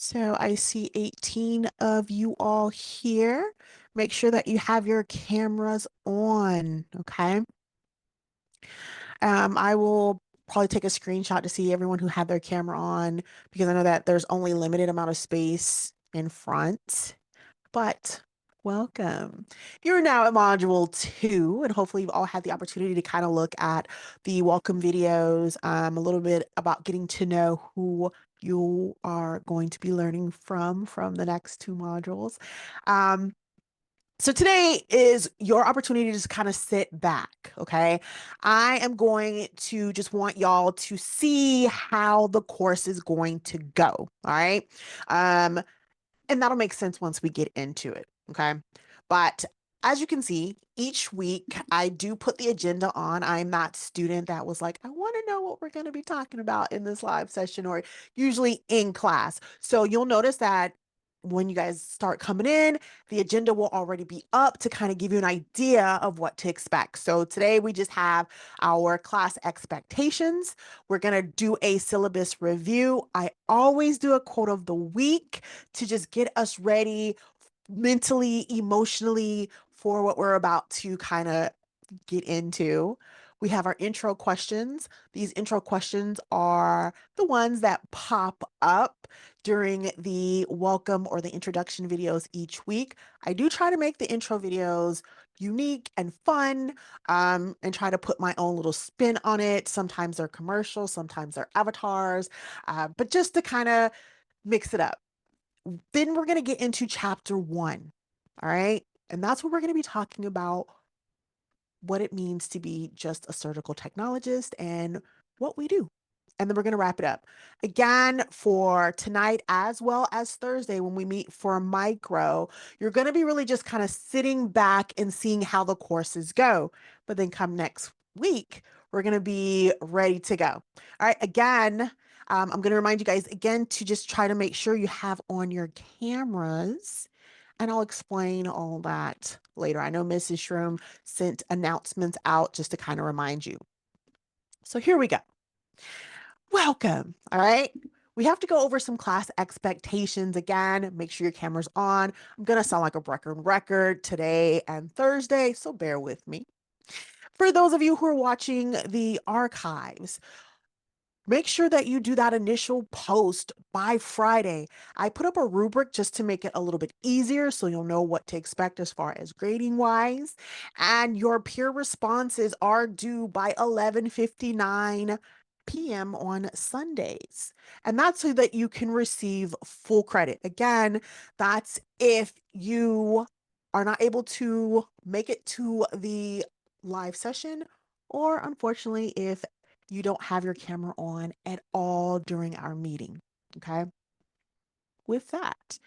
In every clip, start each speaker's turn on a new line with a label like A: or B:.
A: So I see 18 of you all here. Make sure that you have your cameras on, okay? I will probably take a screenshot to see everyone who had their camera on because I know that there's only limited amount of space in front. But welcome. You're now at module 2, and hopefully you've all had the opportunity to kind of look at the welcome videos, a little bit about getting to know who you are going to be learning from the next 2 modules. Um, so today is your opportunity to just kind of sit back, okay? I am going to just want y'all to see how the course is going to go, all right? Um, and that'll make sense once we get into it, okay? But as you can see, each week I do put the agenda on. I'm that student that was like, I want to know what we're going to be talking about in this live session or usually in class. So you'll notice that when you guys start coming in, the agenda will already be up to kind of give you an idea of what to expect. So today we just have our class expectations. We're going to do a syllabus review. I always do a quote of the week to just get us ready mentally, emotionally for what we're about to kind of get into. We have our intro questions. These intro questions are the ones that pop up during the welcome or the introduction videos each week. I do try to make the intro videos unique and fun, and try to put my own little spin on it. Sometimes they're commercials, sometimes they're avatars, but just to kind of mix it up. Then we're going to get into chapter 1. All right. And that's what we're going to be talking about, what it means to be just a surgical technologist and what we do. And then we're going to wrap it up. Again, for tonight as well as Thursday, when we meet for micro, you're going to be really just kind of sitting back and seeing how the courses go. But then come next week, we're going to be ready to go. All right. Again, I'm going to remind you guys again to just try to make sure you have on your cameras. And I'll explain all that later. I know Mrs. Shroom sent announcements out just to kind of remind you. So here we go. Welcome. All right. We have to go over some class expectations again. Make sure your camera's on. I'm going to sound like a broken record today and Thursday, so bear with me. For those of you who are watching the archives, make sure that you do that initial post by Friday. I put up a rubric just to make it a little bit easier so you'll know what to expect as far as grading wise. And your peer responses are due by 11:59 p.m. on Sundays. And that's so that you can receive full credit. Again, that's if you are not able to make it to the live session, or unfortunately, if you don't have your camera on at all during our meeting. Okay. With that,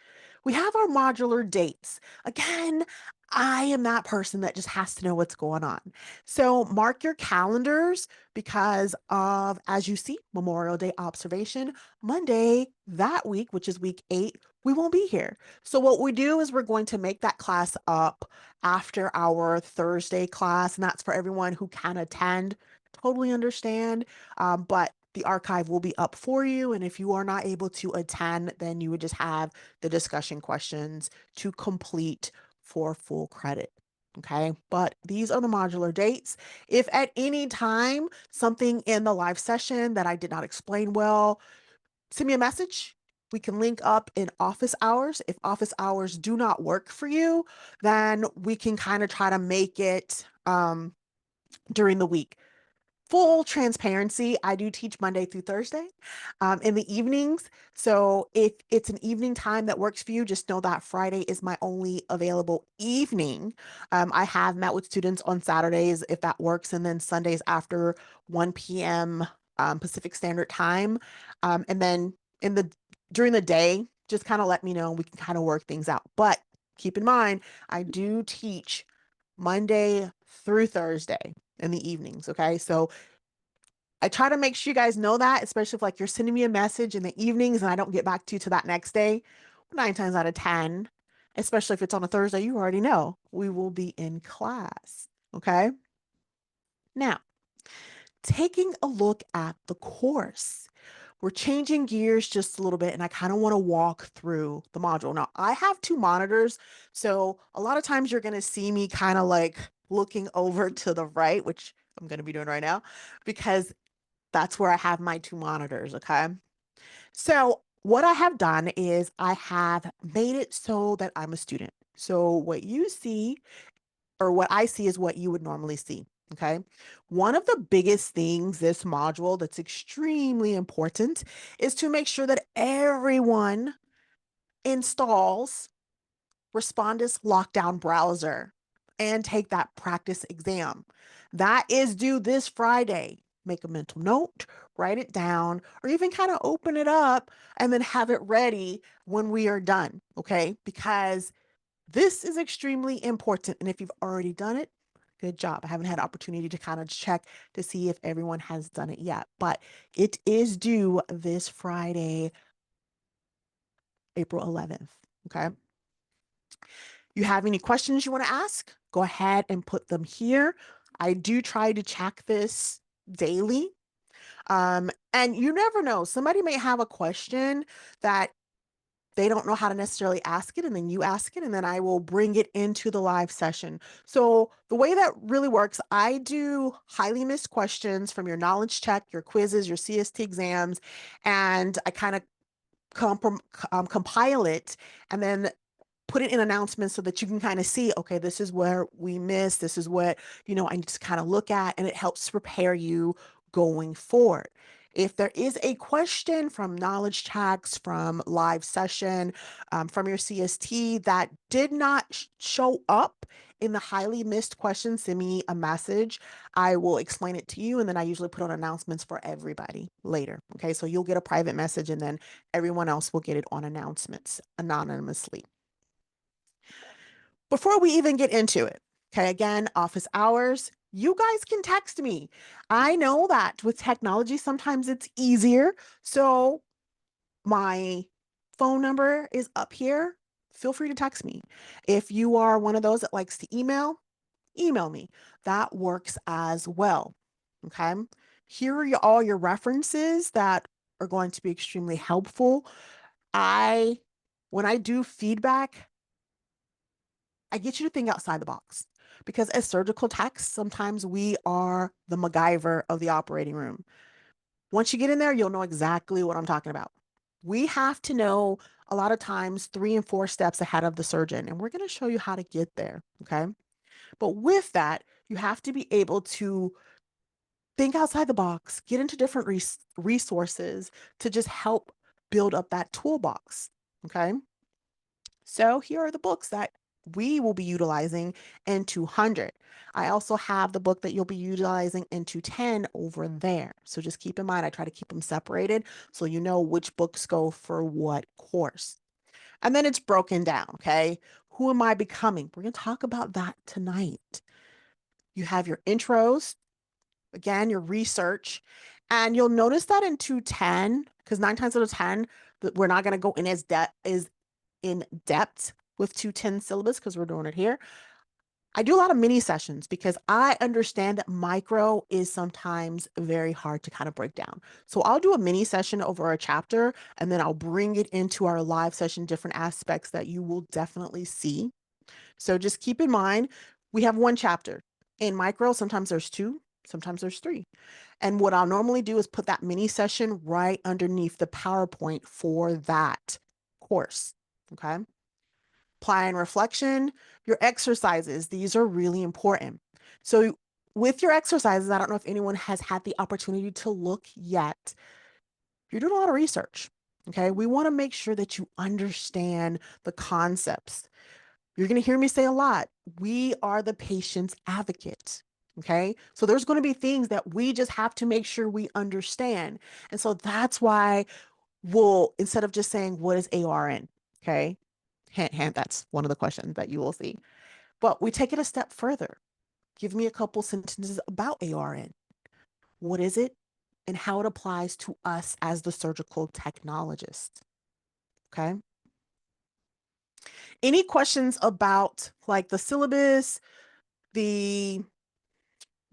A: we have our modular dates. Again, I am that person that just has to know what's going on. So mark your calendars because of, as you see, Memorial Day observation, Monday that week, which is week 8, we won't be here. So what we do is we're going to make that class up after our Thursday class, and that's for everyone who can attend. Totally understand, but the archive will be up for you. And if you are not able to attend, then you would just have the discussion questions to complete for full credit. Okay, but these are the modular dates. If at any time something in the live session that I did not explain well, send me a message. We can link up in office hours. If office hours do not work for you, then we can kind of try to make it during the week. Full transparency, I do teach Monday through Thursday in the evenings. So if it's an evening time that works for you, just know that Friday is my only available evening. I have met with students on Saturdays if that works, and then Sundays after 1 p.m. Pacific Standard Time. And then in the during the day, just kind of let me know. We can kind of work things out. But keep in mind, I do teach Monday through Thursday in the evenings. Okay. So I try to make sure you guys know that, especially if like you're sending me a message in the evenings and I don't get back to you to that next day. 9 times out of 10, especially if it's on a Thursday, you already know we will be in class. Okay. Now, taking a look at the course. we're changing gears just a little bit, and I kind of want to walk through the module. Now, I have two monitors, so a lot of times you're going to see me kind of like looking over to the right, which I'm going to be doing right now, because that's where I have my two monitors, okay? So what I have done is I have made it so that I'm a student. So what you see or what I see is what you would normally see. Okay. One of the biggest things this module that's extremely important is to make sure that everyone installs Respondus Lockdown Browser and take that practice exam. That is due this Friday. Make a mental note, write it down, or even kind of open it up and then have it ready when we are done. Okay. Because this is extremely important. And if you've already done it, good job. I haven't had opportunity to kind of check to see if everyone has done it yet, but it is due this Friday, April 11th. Okay. You have any questions you want to ask? Go ahead and put them here. I do try to check this daily. And you never know, somebody may have a question that they don't know how to necessarily ask it, and then you ask it, and then I will bring it into the live session. So the way that really works, I do highly missed questions from your knowledge check, your quizzes, your CST exams, and I kind of compile it and then put it in announcements so that you can kind of see, okay, this is where we missed, this is what, I need to kind of look at, and it helps prepare you going forward. If there is a question from knowledge checks, from live session, from your CST that did not show up in the highly missed questions, send me a message. I will explain it to you, and then I usually put on announcements for everybody later. Okay, so you'll get a private message, and then everyone else will get it on announcements anonymously. Before we even get into it, okay, again, office hours, you guys can text me. I know that with technology, sometimes it's easier. So my phone number is up here. Feel free to text me. If you are one of those that likes to email me. That works as well. Okay. Here are all your references that are going to be extremely helpful. When I do feedback, I get you to think outside the box, because as surgical techs, sometimes we are the MacGyver of the operating room. Once you get in there, you'll know exactly what I'm talking about. We have to know a lot of times 3 and 4 steps ahead of the surgeon, and we're going to show you how to get there. Okay. But with that, you have to be able to think outside the box, get into different resources to just help build up that toolbox. Okay. So here are the books that we will be utilizing in 200. I also have the book that you'll be utilizing in 210 over there. So just keep in mind, I try to keep them separated so you know which books go for what course. And then it's broken down, okay? Who am I becoming? We're going to talk about that tonight. You have your intros, again, your research, and you'll notice that in 210, because 9 times out of 10, we're not going to go in as in depth with 210 syllabus because we're doing it here. I do a lot of mini sessions because I understand that micro is sometimes very hard to kind of break down. So I'll do a mini session over a chapter, and then I'll bring it into our live session, different aspects that you will definitely see. So just keep in mind, we have one chapter. In micro, sometimes there's 2, sometimes there's 3. And what I'll normally do is put that mini session right underneath the PowerPoint for that course. Okay. Apply and reflection, your exercises, these are really important. So with your exercises, I don't know if anyone has had the opportunity to look yet. You're doing a lot of research. Okay. We want to make sure that you understand the concepts. You're going to hear me say a lot. We are the patient's advocate. Okay. So there's going to be things that we just have to make sure we understand. And so that's why instead of just saying, what is ARN? Okay. Hint, hint, that's one of the questions that you will see. But we take it a step further. Give me a couple sentences about ARN. What is it and how it applies to us as the surgical technologist? Okay. Any questions about like the syllabus, the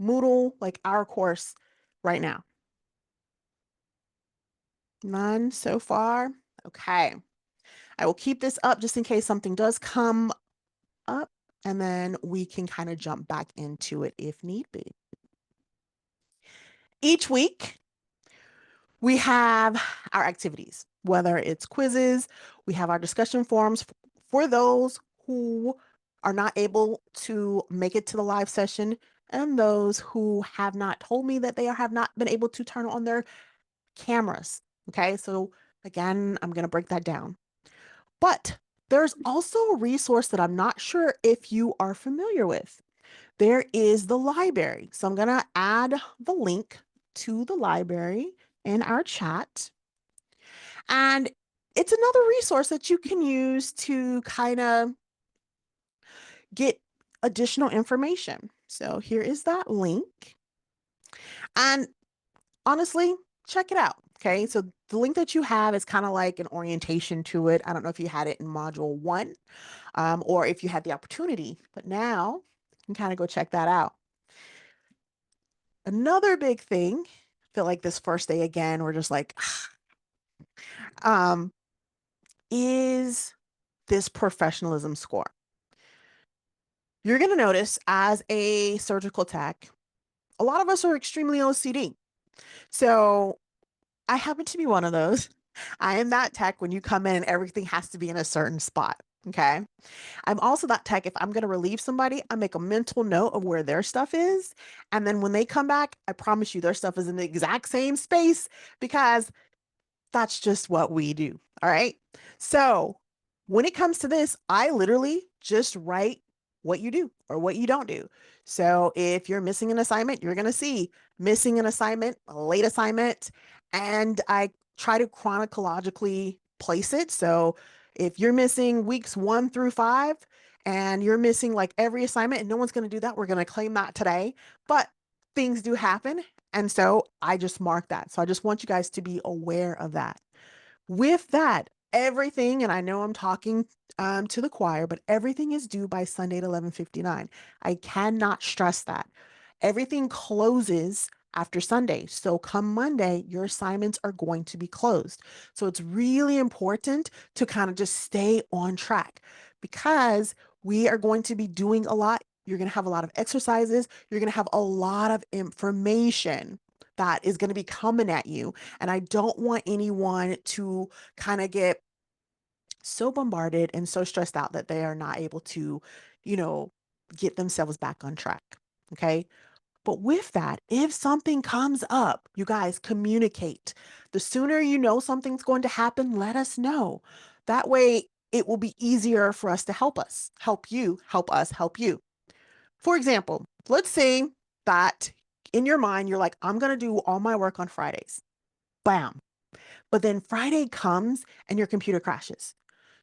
A: Moodle, like our course right now? None so far. Okay. I will keep this up just in case something does come up, and then we can kind of jump back into it if need be. Each week, we have our activities, whether it's quizzes, we have our discussion forums for those who are not able to make it to the live session and those who have not told me that they have not been able to turn on their cameras. Okay, so again, I'm going to break that down. But there's also a resource that I'm not sure if you are familiar with. There is the library. So I'm going to add the link to the library in our chat. And it's another resource that you can use to kind of get additional information. So here is that link. And honestly, check it out. Okay. So the link that you have is kind of like an orientation to it. I don't know if you had it in module one, or if you had the opportunity, but now you can kind of go check that out. Another big thing, I feel like this first day again, we're just like, um, is this professionalism score. You're going to notice as a surgical tech, a lot of us are extremely OCD. So I happen to be one of those. I am that tech when you come in and everything has to be in a certain spot. Okay. I'm also that tech. If I'm going to relieve somebody, I make a mental note of where their stuff is. And then when they come back, I promise you their stuff is in the exact same space because that's just what we do. All right. So when it comes to this, I literally just write what you do or what you don't do. So if you're missing an assignment, you're going to see missing an assignment, a late assignment, and I try to chronologically place it. So if you're missing weeks 1 through 5 and you're missing like every assignment and no one's going to do that, we're going to claim that today. But things do happen. And so I just mark that. So I just want you guys to be aware of that. With that, everything, and I know I'm talking to the choir, but everything is due by Sunday at 11:59. I cannot stress that. Everything closes after Sunday. So come Monday, your assignments are going to be closed. So it's really important to kind of just stay on track because we are going to be doing a lot. You're going to have a lot of exercises. You're going to have a lot of information that is going to be coming at you. And I don't want anyone to kind of get so bombarded and so stressed out that they are not able to, you know, get themselves back on track. Okay. But with that, if something comes up, you guys communicate. The sooner you know something's going to happen, let us know. That way, it will be easier for us to help us, help you, help us, help you. For example, let's say that in your mind, you're like, I'm going to do all my work on Fridays. Bam. But then Friday comes and your computer crashes.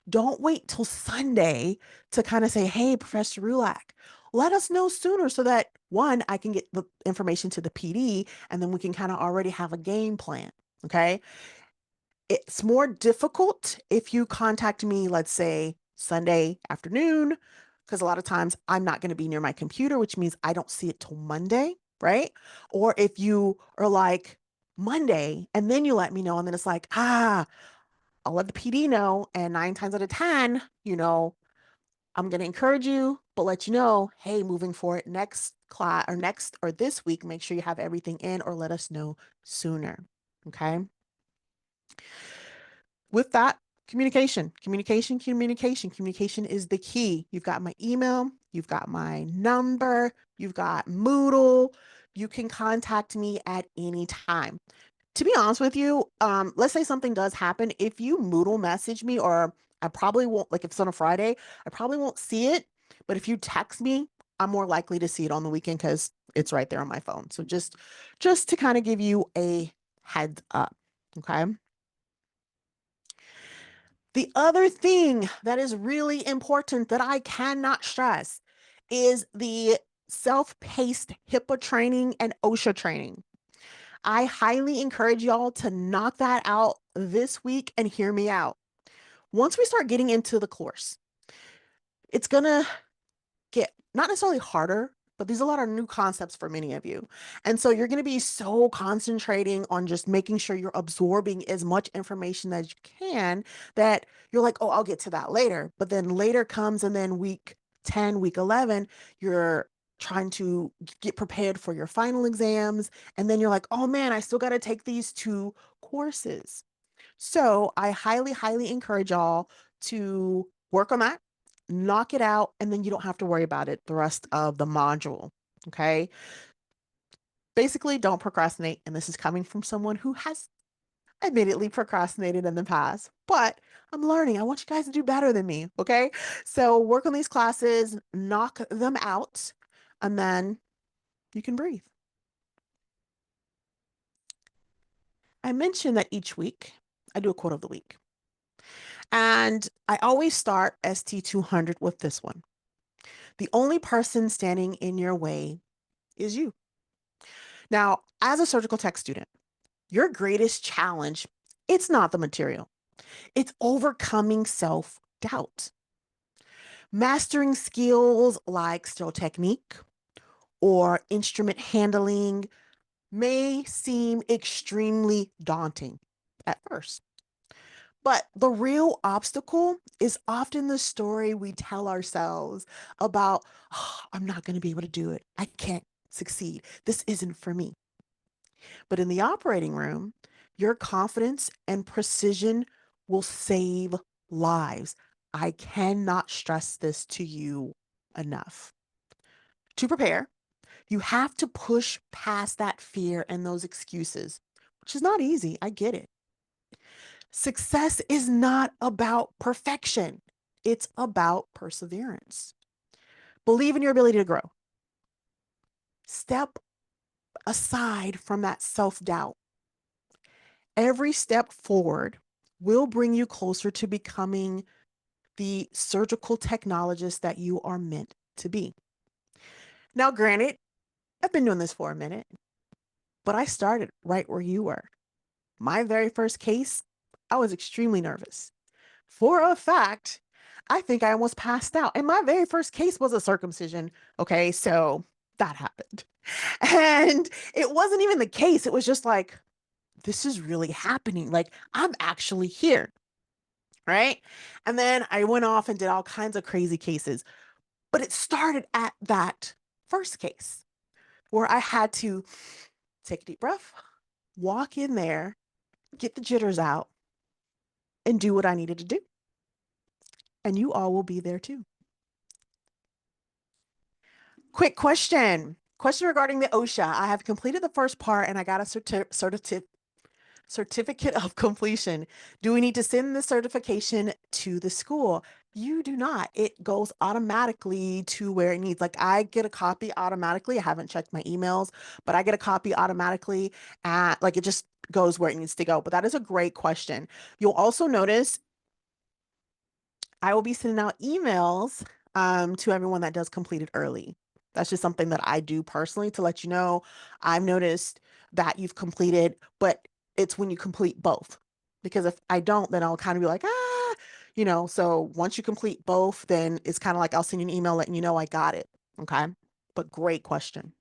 A: Don't wait till Sunday to kind of say, hey, Professor Rulak, let us know sooner so that one, I can get the information to the PD and then we can kind of already have a game plan. Okay. It's more difficult if you contact me, let's say Sunday afternoon, because a lot of times I'm not going to be near my computer, which means I don't see it till Monday, right? Or if you are like Monday and then you let me know, and then it's like, I'll let the PD know. And 9 times out of 10, I'm going to encourage you, but let you know, hey, moving forward, next class or next or this week, make sure you have everything in or let us know sooner. Okay. With that, communication is the key. You've got my email, you've got my number, you've got Moodle. You can contact me at any time. To be honest with you, let's say something does happen. If you Moodle message me, or I probably won't, like if it's on a Friday, I probably won't see it. But if you text me, I'm more likely to see it on the weekend because it's right there on my phone. So just to kind of give you a heads up. Okay. The other thing that is really important that I cannot stress is the self-paced HIPAA training and OSHA training. I highly encourage y'all to knock that out this week and hear me out. Once we start getting into the course, it's going to get not necessarily harder, but these are a lot of new concepts for many of you. And so you're going to be so concentrating on just making sure you're absorbing as much information as you can that you're like, oh, I'll get to that later. But then later comes, and then week 10, week 11, you're trying to get prepared for your final exams. And then you're like, oh man, I still got to take these two courses. So I highly, highly encourage y'all to work on that, knock it out, and then you don't have to worry about it the rest of the module. Okay. Basically, don't procrastinate. And this is coming from someone who has admittedly procrastinated in the past, but I'm learning. I want you guys to do better than me. Okay. So work on these classes, knock them out, and then you can breathe. I mentioned that each week I do a quote of the week. And I always start ST200 with this one. The only person standing in your way is you. Now, as a surgical tech student, your greatest challenge, it's not the material. It's overcoming self-doubt. Mastering skills like sterile technique or instrument handling may seem extremely daunting at first. But the real obstacle is often the story we tell ourselves about, oh, I'm not going to be able to do it. I can't succeed. This isn't for me. But in the operating room, your confidence and precision will save lives. I cannot stress this to you enough. To prepare, you have to push past that fear and those excuses, which is not easy. I get it. Success is not about perfection. It's about perseverance. Believe in your ability to grow. Step aside from that self-doubt. Every step forward will bring you closer to becoming the surgical technologist that you are meant to be. Now, granted, I've been doing this for a minute, but I started right where you were. My very first case, I was extremely nervous. For a fact, I think I almost passed out. And my very first case was a circumcision. Okay, so that happened. And it wasn't even the case. It was just like, this is really happening. Like, I'm actually here. Right. And then I went off and did all kinds of crazy cases. But it started at that first case where I had to take a deep breath, walk in there, get the jitters out, and do what I needed to do. And you all will be there too. Quick question. Question regarding the OSHA. I have completed the first part and I got a certificate of completion. Do we need to send the certification to the school? You do not. It goes automatically to where it needs. Like I get a copy automatically. I haven't checked my emails, but I get a copy automatically at like it just goes where it needs to go. But that is a great question. You'll also notice I will be sending out emails to everyone that does complete it early. That's just something that I do personally to let you know. I've noticed that you've completed, but it's when you complete both. Because if I don't, then I'll kind of be like, so once you complete both, then it's kind of like I'll send you an email letting you know I got it. Okay. But great question.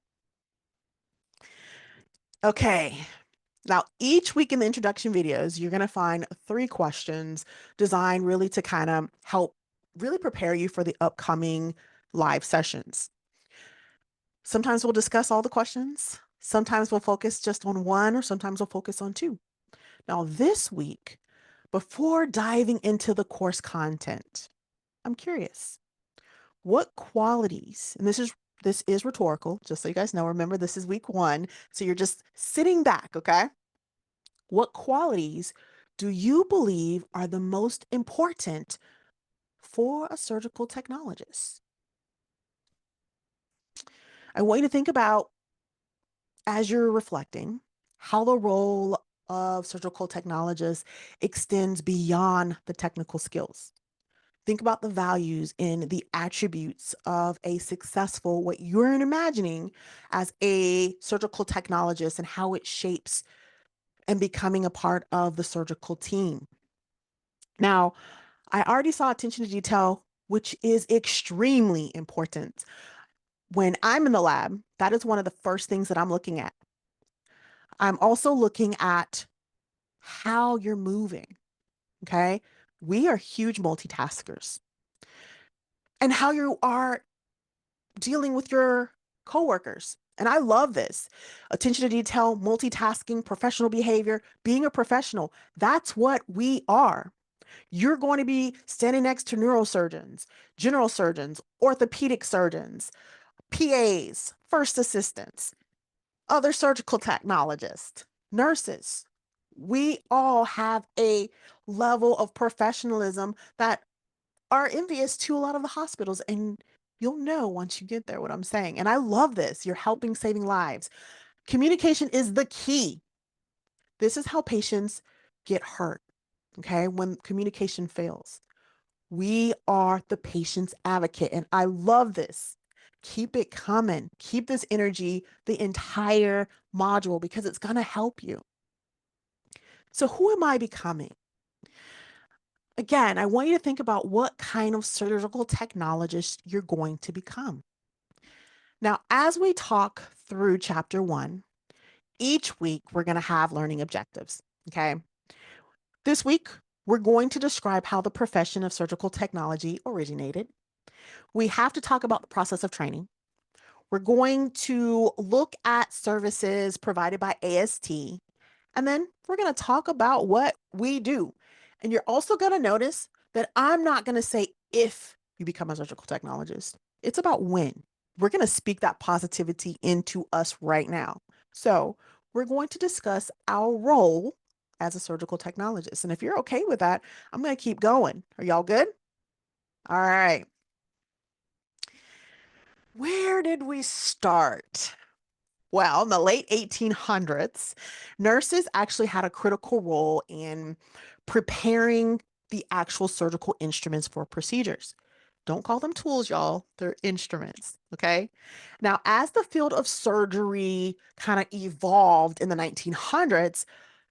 A: Okay. Now, each week in the introduction videos, you're going to find 3 questions designed really to kind of help really prepare you for the upcoming live sessions. Sometimes we'll discuss all the questions. Sometimes we'll focus just on one, or sometimes we'll focus on 2. Now, this week, before diving into the course content, I'm curious, what qualities, and this is rhetorical, just so you guys know, remember this is week 1, so you're just sitting back, okay? What qualities do you believe are the most important for a surgical technologist? I want you to think about, as you're reflecting, how the role of surgical technologists extends beyond the technical skills. Think about the values and the attributes of a successful, what you're imagining as a surgical technologist, and how it shapes and becoming a part of the surgical team. Now, I already saw attention to detail, which is extremely important. When I'm in the lab, that is one of the first things that I'm looking at. I'm also looking at how you're moving. Okay. We are huge multitaskers, and how you are dealing with your coworkers. And I love this attention to detail, multitasking, professional behavior, being a professional. That's what we are. You're going to be standing next to neurosurgeons, general surgeons, orthopedic surgeons, PAs, first assistants, other surgical technologists, nurses. We all have a level of professionalism that are envious to a lot of the hospitals. And you'll know once you get there what I'm saying. And I love this. You're helping saving lives. Communication is the key. This is how patients get hurt. Okay. When communication fails, we are the patient's advocate. And I love this. Keep it coming. Keep this energy the entire module because it's going to help you. So, who am I becoming? Again, I want you to think about what kind of surgical technologist you're going to become. Now, as we talk through chapter 1, each week we're going to have learning objectives. Okay. This week, we're going to describe how the profession of surgical technology originated. We have to talk about the process of training. We're going to look at services provided by AST, and then we're going to talk about what we do. And you're also going to notice that I'm not going to say if you become a surgical technologist, it's about when. We're going to speak that positivity into us right now. So, we're going to discuss our role as a surgical technologist. And if you're okay with that, I'm going to keep going. Are y'all good? All right. Where did we start? Well, in the late 1800s, nurses actually had a critical role in preparing the actual surgical instruments for procedures. Don't call them tools, y'all. They're instruments. Okay. Now, as the field of surgery kind of evolved in the 1900s,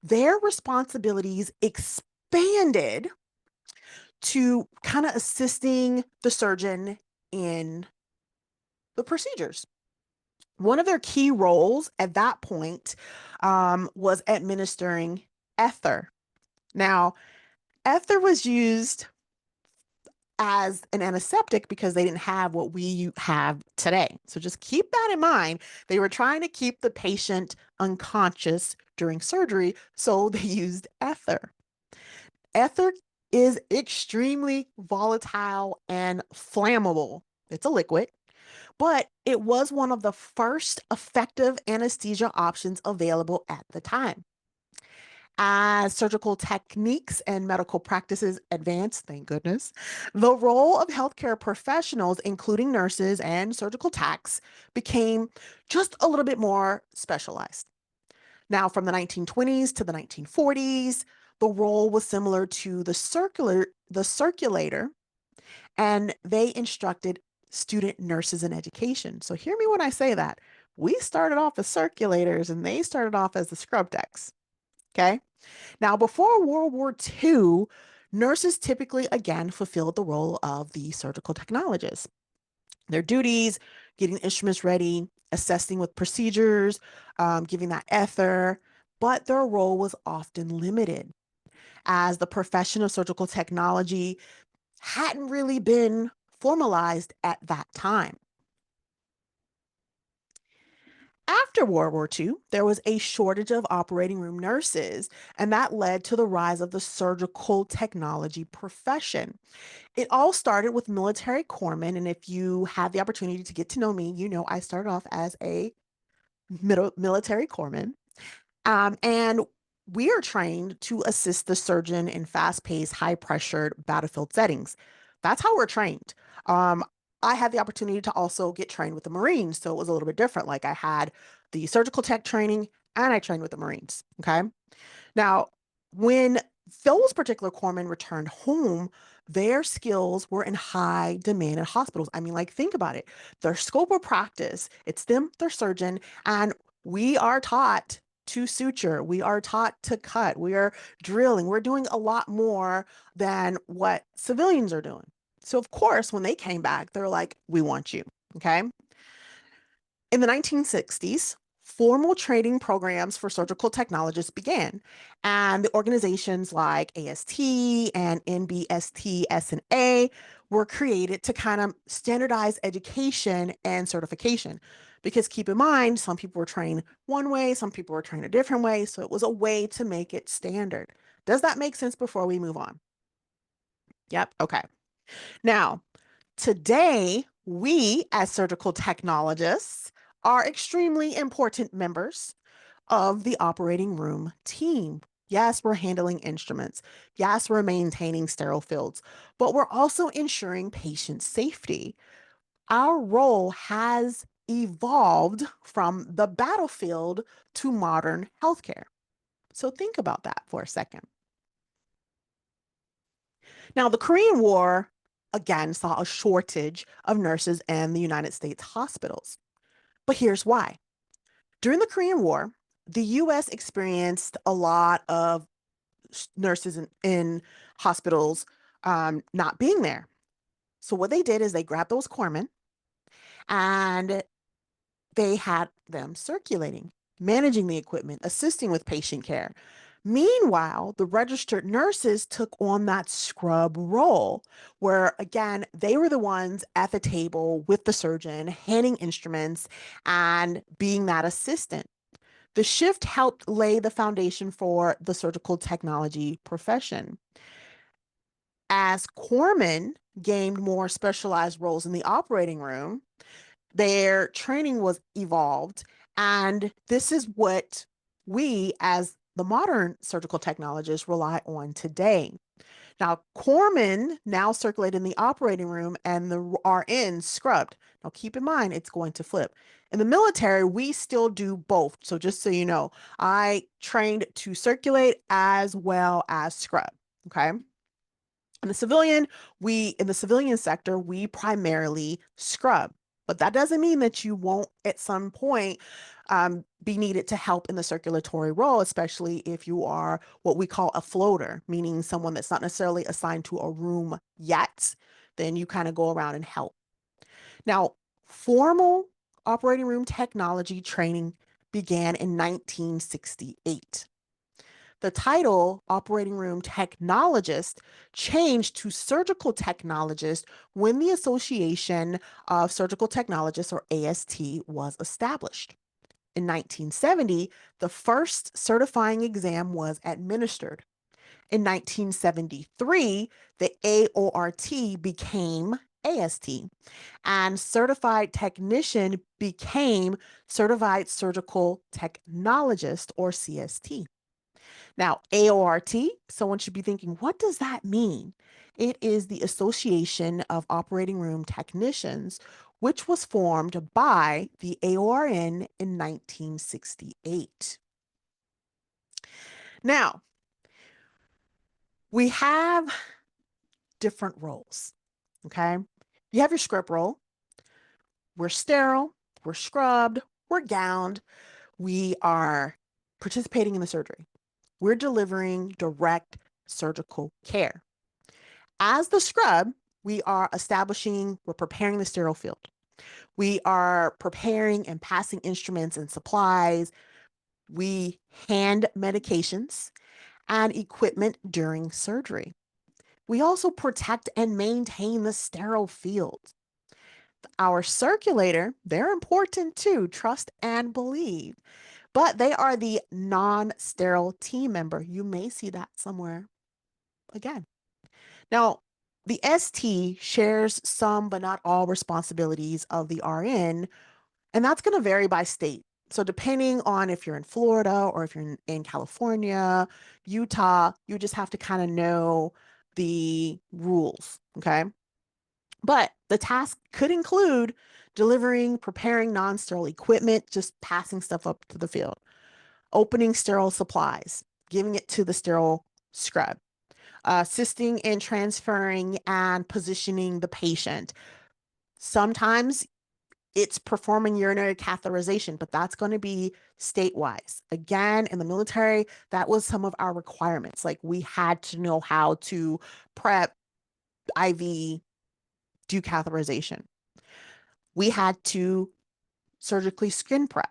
A: their responsibilities expanded to kind of assisting the surgeon in the procedures. One of their key roles at that point was administering ether. Now, ether was used as an antiseptic because they didn't have what we have today. So just keep that in mind. They were trying to keep the patient unconscious during surgery, so they used ether. Ether is extremely volatile and flammable. It's a liquid, but it was one of the first effective anesthesia options available at the time. As surgical techniques and medical practices advanced, thank goodness, the role of healthcare professionals, including nurses and surgical techs, became just a little bit more specialized. Now, from the 1920s to the 1940s, the role was similar to the circulator, and they instructed student nurses in education. So hear me when I say that. We started off as circulators and they started off as the scrub techs. Okay. Now, before World War II, nurses typically again fulfilled the role of the surgical technologist. Their duties, getting instruments ready, assessing with procedures, giving that ether, but their role was often limited as the profession of surgical technology hadn't really been formalized at that time. After World War II, there was a shortage of operating room nurses, and that led to the rise of the surgical technology profession. It all started with military corpsmen, and if you have the opportunity to get to know me, you know I started off as a military corpsman. And we are trained to assist the surgeon in fast paced, high pressured battlefield settings. That's how we're trained. Um, I had the opportunity to also get trained with the Marines, so it was a little bit different. Like I had the surgical tech training and I trained with the Marines. Okay. Now, when those particular corpsmen returned home, their skills were in high demand in hospitals. I mean, like, think about it. Their scope of practice, it's them, their surgeon, and we are taught to suture. We are taught to cut. We are drilling. We're doing a lot more than what civilians are doing. So, of course, when they came back, they're like, we want you. Okay. In the 1960s, formal training programs for surgical technologists began, and the organizations like AST and NBST S&A were created to kind of standardize education and certification. Because keep in mind, some people were trained one way, some people were trained a different way, so it was a way to make it standard. Does that make sense before we move on? Yep. Okay. Now, today, we as surgical technologists are extremely important members of the operating room team. Yes, we're handling instruments. Yes, we're maintaining sterile fields, but we're also ensuring patient safety. Our role has evolved from the battlefield to modern healthcare. So think about that for a second. Now, the Korean War again saw a shortage of nurses in the United States hospitals. But here's why. During the Korean War, the US experienced a lot of nurses in hospitals not being there. So, what they did is they grabbed those corpsmen and they had them circulating, managing the equipment, assisting with patient care. Meanwhile, the registered nurses took on that scrub role, where again, they were the ones at the table with the surgeon, handing instruments and being that assistant. The shift helped lay the foundation for the surgical technology profession. As corpsmen gained more specialized roles in the operating room, their training was evolved. And this is what we, as the modern surgical technologists, rely on today. Now, corpsmen now circulate in the operating room and the RN scrubbed. Now, keep in mind, it's going to flip. In the military, we still do both. So, just so you know, I trained to circulate as well as scrub. Okay. In the civilian sector, we primarily scrub. But that doesn't mean that you won't at some point be needed to help in the circulatory role, especially if you are what we call a floater, meaning someone that's not necessarily assigned to a room yet. Then you kind of go around and help. Now, formal operating room technology training began in 1968. The title, operating room technologist, changed to surgical technologist when the Association of Surgical Technologists, or AST, was established. In 1970, the first certifying exam was administered. In 1973, the AORT became AST, and certified technician became certified surgical technologist, or CST. Now, AORT, someone should be thinking, what does that mean? It is the Association of Operating Room Technicians, which was formed by the AORN in 1968. Now, we have different roles, okay? You have your script role. We're sterile, we're scrubbed, we're gowned, we are participating in the surgery. We're delivering direct surgical care. As the scrub, we're preparing the sterile field. We are preparing and passing instruments and supplies. We hand medications and equipment during surgery. We also protect and maintain the sterile field. Our circulator, they're important too, trust and believe, but they are the non-sterile team member. You may see that somewhere again. Now, the ST shares some but not all responsibilities of the RN, and that's going to vary by state. So, depending on if you're in Florida or if you're in California, Utah, you just have to kind of know the rules. Okay. But the task could include delivering, preparing non sterile equipment, just passing stuff up to the field, opening sterile supplies, giving it to the sterile scrub, assisting in transferring and positioning the patient. Sometimes it's performing urinary catheterization, but that's going to be state-wise. Again, in the military, that was some of our requirements. Like we had to know how to prep IV, do catheterization. We had to surgically skin prep.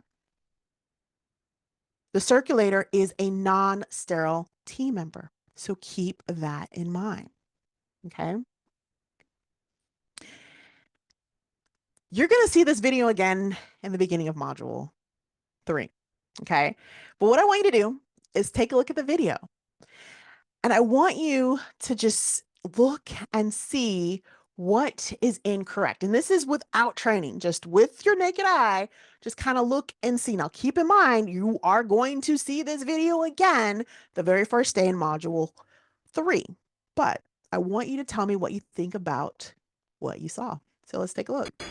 A: The circulator is a non-sterile team member. So keep that in mind. Okay. You're going to see this video again in the beginning of module 3. Okay. But what I want you to do is take a look at the video. And I want you to just look and see what is incorrect. And this is without training, just with your naked eye, just kind of look and see. Now, keep in mind, you are going to see this video again the very first day in module 3. But I want you to tell me what you think about what you saw. So let's take a look.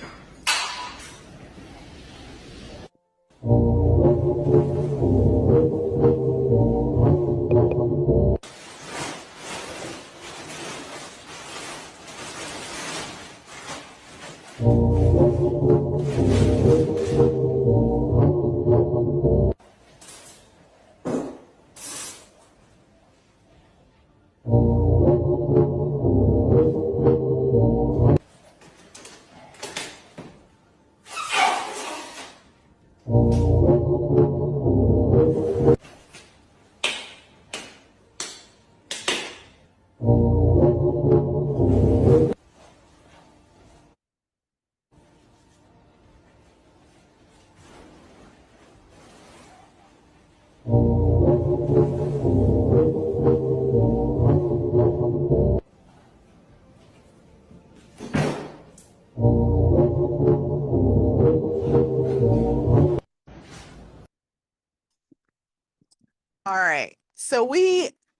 A: All right. So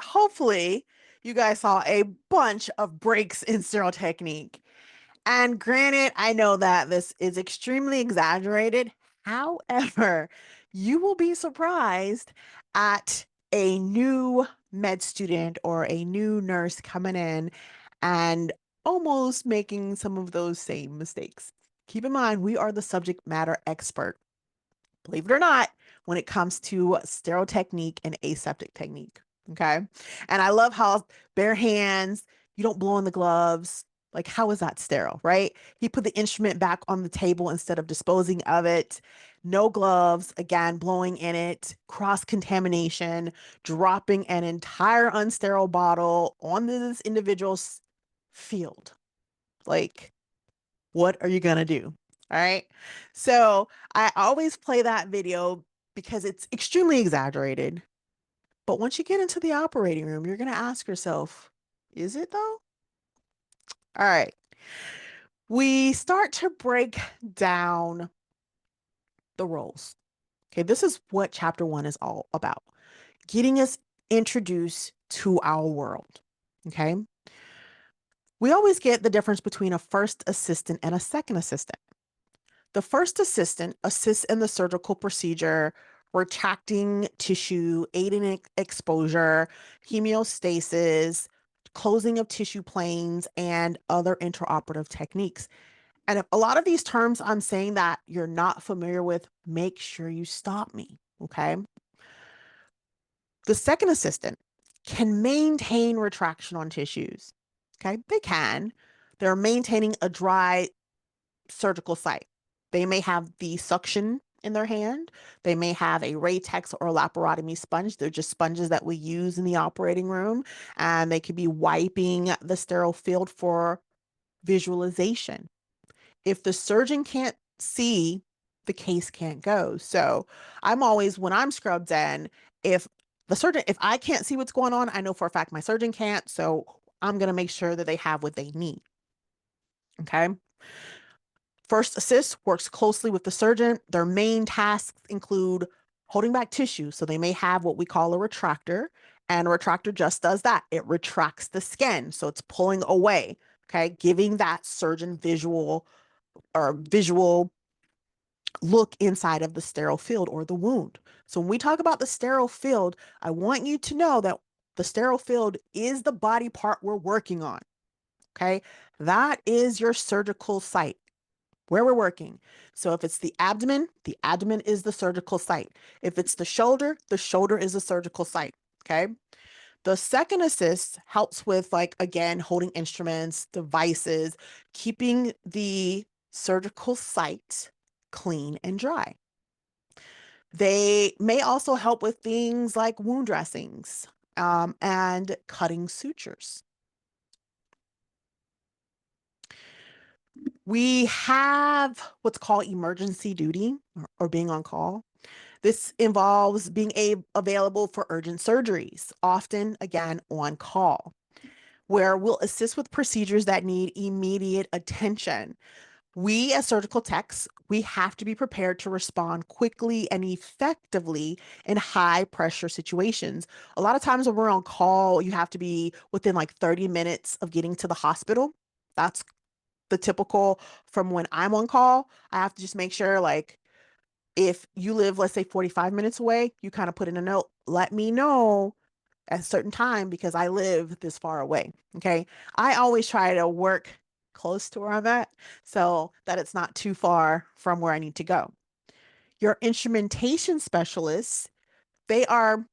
A: hopefully you guys saw a bunch of breaks in sterile technique. And granted, I know that this is extremely exaggerated. However, you will be surprised at a new med student or a new nurse coming in and almost making some of those same mistakes. Keep in mind, we are the subject matter expert, believe it or not, when it comes to sterile technique and aseptic technique. Okay. And I love how bare hands, you don't blow in the gloves. Like, how is that sterile, right? He put the instrument back on the table instead of disposing of it. No gloves, again, blowing in it, cross contamination, dropping an entire unsterile bottle on this individual's field. Like, what are you going to do? All right. So I always play that video because it's extremely exaggerated. But once you get into the operating room, you're going to ask yourself, is it though? All right. We start to break down the roles. Okay. This is what chapter 1 is all about, getting us introduced to our world. Okay. We always get the difference between a first assistant and a second assistant. The first assistant assists in the surgical procedure, retracting tissue, aiding exposure, hemostasis, closing of tissue planes, and other intraoperative techniques. And if a lot of these terms I'm saying that you're not familiar with, make sure you stop me, okay? The second assistant can maintain retraction on tissues, okay? They can. They're maintaining a dry surgical site. They may have the suction in their hand. They may have a Raytex or a laparotomy sponge. They're just sponges that we use in the operating room, and they could be wiping the sterile field for visualization. If the surgeon can't see, the case can't go. So I'm always, when I'm scrubbed in, if if I can't see what's going on, I know for a fact my surgeon can't. So I'm going to make sure that they have what they need. Okay. First assist works closely with the surgeon. Their main tasks include holding back tissue. So they may have what we call a retractor, and a retractor just does that. It retracts the skin. So it's pulling away, okay, giving that surgeon visual look inside of the sterile field or the wound. So when we talk about the sterile field, I want you to know that the sterile field is the body part we're working on. Okay. That is your surgical site where we're working. So if it's the abdomen is the surgical site. If it's the shoulder is the surgical site. Okay. The second assist helps with, like, again, holding instruments, devices, keeping the surgical site clean and dry. They may also help with things like wound dressings and cutting sutures. We have what's called emergency duty or being on call. This involves being available for urgent surgeries, often, again, on call, where we'll assist with procedures that need immediate attention. We, as surgical techs, we have to be prepared to respond quickly and effectively in high pressure situations. A lot of times when we're on call, you have to be within like 30 minutes of getting to the hospital. That's the typical from when I'm on call. I have to just make sure, like, if you live, let's say 45 minutes away, you kind of put in a note, let me know at a certain time because I live this far away. Okay. I always try to work close to where I'm at so that it's not too far from where I need to go. Your instrumentation specialists, they are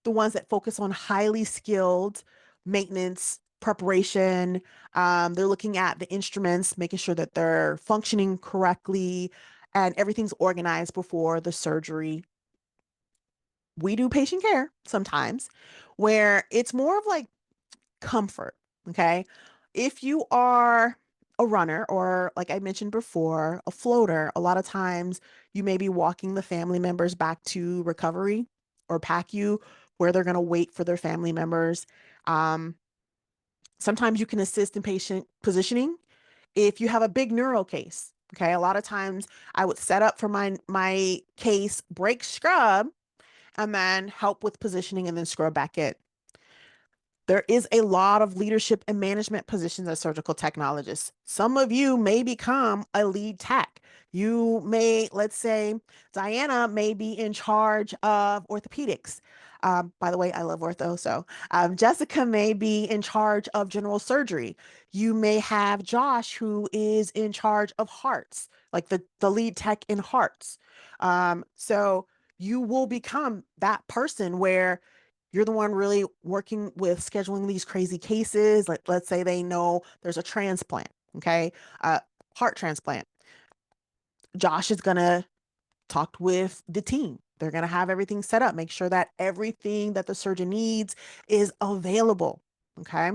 A: the ones that focus on highly skilled maintenance, preparation. They're looking at the instruments, making sure that they're functioning correctly and everything's organized before the surgery. We do patient care sometimes where it's more of like comfort. Okay. If you are a runner or, like I mentioned before, a floater, a lot of times you may be walking the family members back to recovery or PACU where they're going to wait for their family members. Um, Sometimes you can assist in patient positioning if you have a big neuro case. Okay. A lot of times I would set up for my case, break scrub, and then help with positioning and then scrub back in. There is a lot of leadership and management positions as surgical technologists. Some of you may become a lead tech. You may, let's say, Diana may be in charge of orthopedics. By the way, I love ortho. So Jessica may be in charge of general surgery. You may have Josh, who is in charge of hearts, like the lead tech in hearts. So you will become that person where you're the one really working with scheduling these crazy cases. Like, let's say they know there's a transplant, okay, heart transplant. Josh is gonna talk with the team. They're gonna have everything set up, make sure that everything that the surgeon needs is available. Okay.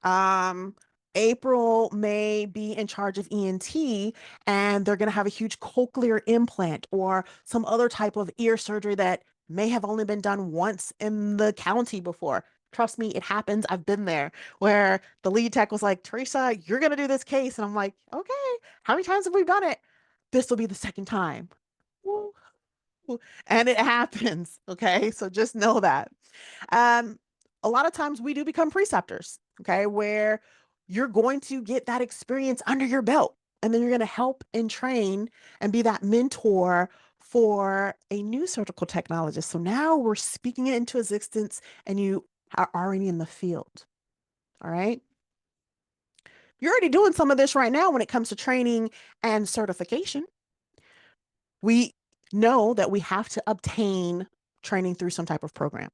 A: Um, April may be in charge of ENT and they're going to have a huge cochlear implant or some other type of ear surgery that may have only been done once in the county before. Trust me, it happens. I've been there where the lead tech was like, Teresa, you're going to do this case. And I'm like, okay, how many times have we done it? This will be the second time. Woo. And it happens. Okay. So just know that. Um, a lot of times we do become preceptors, okay, where you're going to get that experience under your belt and then you're going to help and train and be that mentor for a new surgical technologist. So now we're speaking it into existence and you are already in the field. All right. You're already doing some of this right now when it comes to training and certification. We know that we have to obtain training through some type of program.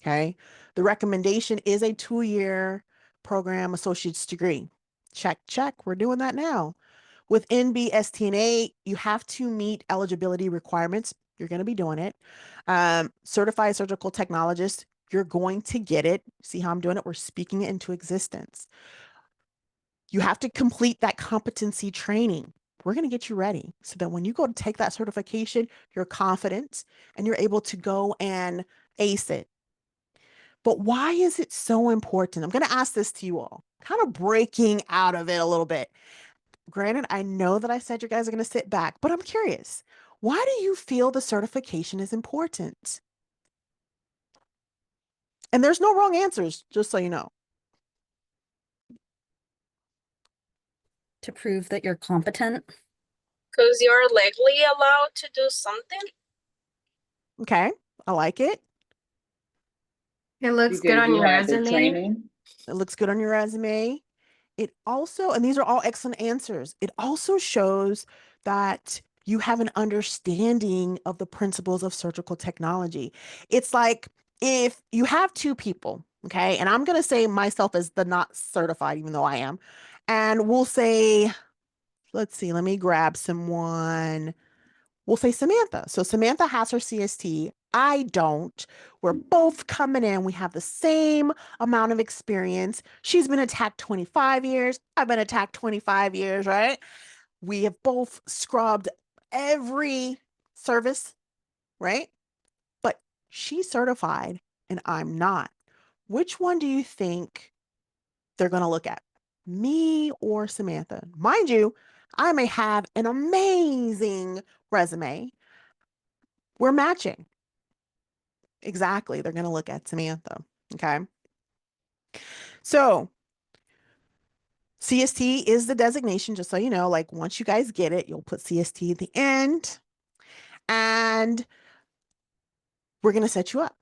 A: Okay. The recommendation is a 2-year program associate's degree. Check, check. We're doing that now. With NBSTNA, you have to meet eligibility requirements. You're going to be doing it. Certified surgical technologist, you're going to get it. See how I'm doing it? We're speaking it into existence. You have to complete that competency training. We're going to get you ready so that when you go to take that certification, you're confident and you're able to go and ace it. But why is it so important? I'm going to ask this to you all, kind of breaking out of it a little bit. Granted, I know that I said you guys are going to sit back, but I'm curious. Why do you feel the certification is important? And there's no wrong answers, just so you know.
B: To prove that you're competent.
C: Because you're legally allowed to do something.
A: Okay, I like it.
D: It looks good
E: Because
D: on
E: you
D: your
E: had the
D: resume.
E: training.
A: It looks good on your resume. It also, and these are all excellent answers, it also shows that you have an understanding of the principles of surgical technology. It's like if you have two people, okay, and I'm going to say myself as the not certified, even though I am, and we'll say let's see, let me grab someone. We'll say Samantha. So Samantha has her CST. I don't. We're both coming in. We have the same amount of experience. She's been attacked 25 years. I've been attacked 25 years, right? We have both scrubbed every service, right? But she's certified and I'm not. Which one do you think they're going to look at? Me or Samantha? Mind you, I may have an amazing resume. We're matching. Exactly. They're going to look at Samantha. Okay. So CST is the designation, just so you know, like once you guys get it, you'll put CST at the end and we're going to set you up.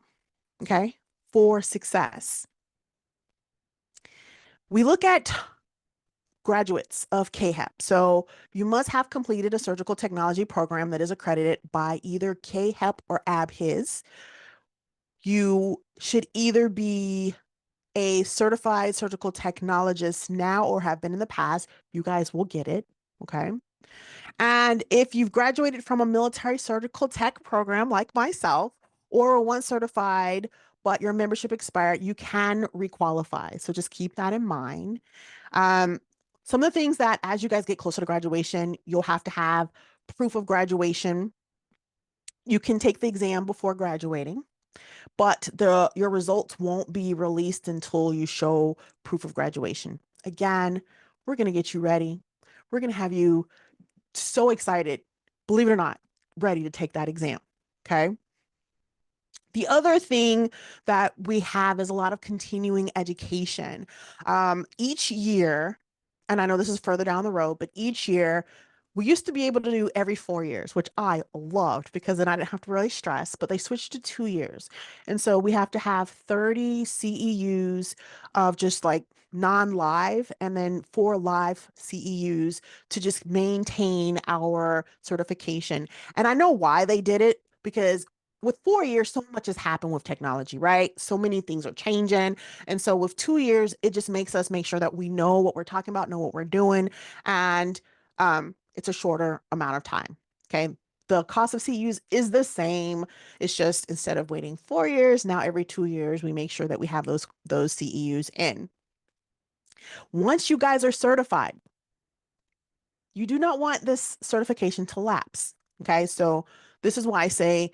A: Okay. For success. We look at graduates of KHEP. So you must have completed a surgical technology program that is accredited by either KHEP or ABHIS. You should either be a certified surgical technologist now or have been in the past. You guys will get it. Okay. And if you've graduated from a military surgical tech program like myself or were once certified, but your membership expired, you can requalify. So just keep that in mind. Um, some of the things that as you guys get closer to graduation, you'll have to have proof of graduation. You can take the exam before graduating, but your results won't be released until you show proof of graduation. Again, we're going to get you ready. We're going to have you so excited, believe it or not, ready to take that exam. Okay. The other thing that we have is a lot of continuing education. Each year, and I know this is further down the road, but each year we used to be able to do every 4 years, which I loved because then I didn't have to really stress, but they switched to 2 years. And so we have to have 30 CEUs of just like non-live and then 4 live CEUs to just maintain our certification. And I know why they did it because with 4 years, so much has happened with technology, right? So many things are changing. And so with 2 years, it just makes us make sure that we know what we're talking about, know what we're doing. And it's a shorter amount of time. Okay. The cost of CUs is the same. It's just instead of waiting 4 years, now every 2 years, we make sure that we have those CEUs in. Once you guys are certified, you do not want this certification to lapse. Okay. So this is why I say,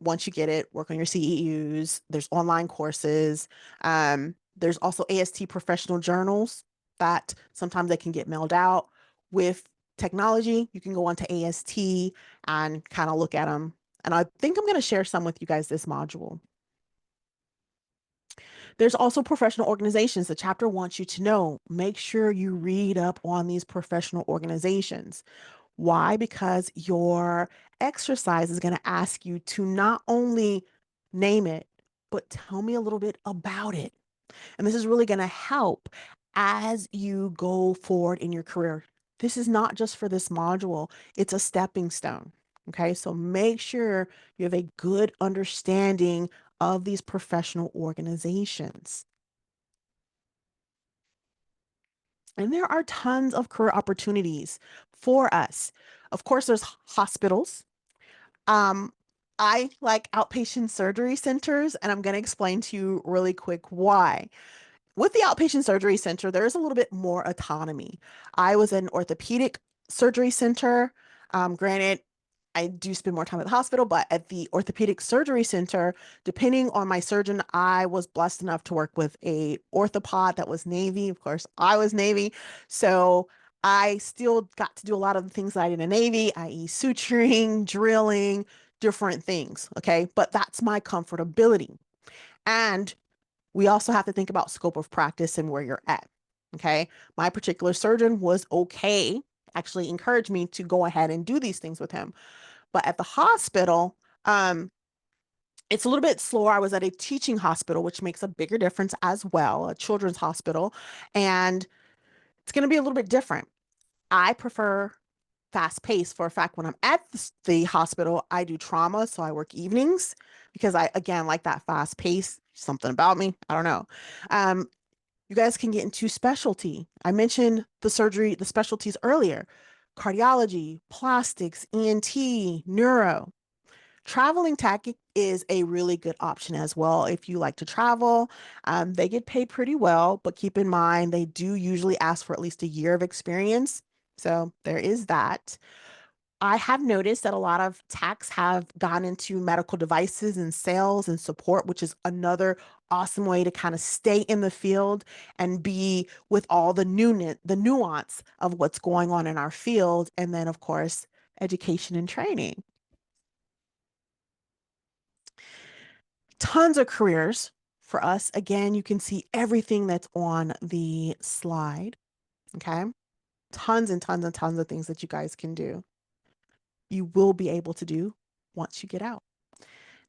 A: once you get it, work on your CEUs. There's online courses. There's also AST professional journals that sometimes they can get mailed out. With technology, you can go onto AST and kind of look at them. And I think I'm going to share some with you guys this module. There's also professional organizations. The chapter wants you to know, make sure you read up on these professional organizations. Why? Because your exercise is going to ask you to not only name it, but tell me a little bit about it. And this is really going to help as you go forward in your career. This is not just for this module, it's a stepping stone. Okay, so make sure you have a good understanding of these professional organizations. And there are tons of career opportunities for us. Of course, there's hospitals. I like outpatient surgery centers, and I'm going to explain to you really quick why. With the outpatient surgery center, there's a little bit more autonomy. I was in orthopedic surgery center. Granted, I do spend more time at the hospital, but at the orthopedic surgery center, depending on my surgeon, I was blessed enough to work with a orthopod that was Navy. Of course, I was Navy. So I still got to do a lot of the things that I did in the Navy, i.e. suturing, drilling, different things. Okay. But that's my comfortability. And we also have to think about scope of practice and where you're at. Okay. My particular surgeon was okay, actually encouraged me to go ahead and do these things with him. But at the hospital, it's a little bit slower. I was at a teaching hospital, which makes a bigger difference as well, a children's hospital. And it's going to be a little bit different. I prefer fast paced. For a fact, when I'm at the hospital, I do trauma. So I work evenings because I, again, like that fast pace, something about me. I don't know. You guys can get into specialty. I mentioned the specialties earlier: cardiology, plastics, ENT, neuro. Traveling tech is a really good option as well if you like to travel. They get paid pretty well, but keep in mind they do usually ask for at least a year of experience. So there is that. I have noticed that a lot of techs have gone into medical devices and sales and support, which is another awesome way to kind of stay in the field and be with all the nuance of what's going on in our field. And then, of course, education and training. Tons of careers for us. Again, you can see everything that's on the slide. Okay. Tons and tons and tons of things that you guys can do. You will be able to do once you get out.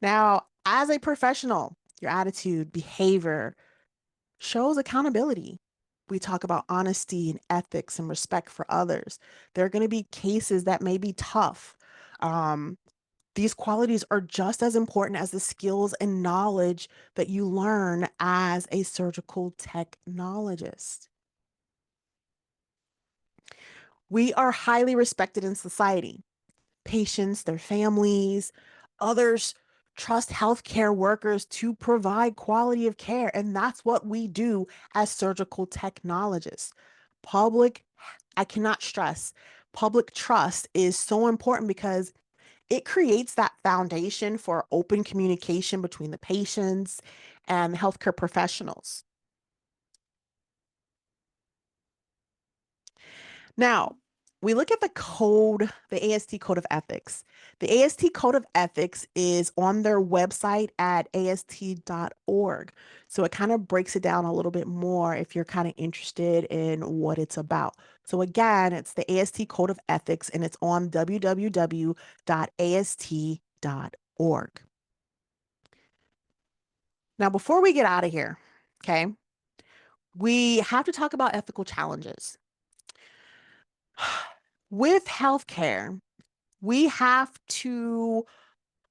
A: Now, as a professional, your attitude, behavior shows accountability. We talk about honesty and ethics and respect for others. There are going to be cases that may be tough. These qualities are just as important as the skills and knowledge that you learn as a surgical technologist. We are highly respected in society. Patients, their families, others trust healthcare workers to provide quality of care. And that's what we do as surgical technologists. I cannot stress, public trust is so important because it creates that foundation for open communication between the patients and healthcare professionals. Now, we look at the code, the AST Code of Ethics. The AST Code of Ethics is on their website at ast.org. So it kind of breaks it down a little bit more if you're kind of interested in what it's about. So again, it's the AST Code of Ethics and it's on www.ast.org. Now, before we get out of here, okay, we have to talk about ethical challenges. With healthcare, we have to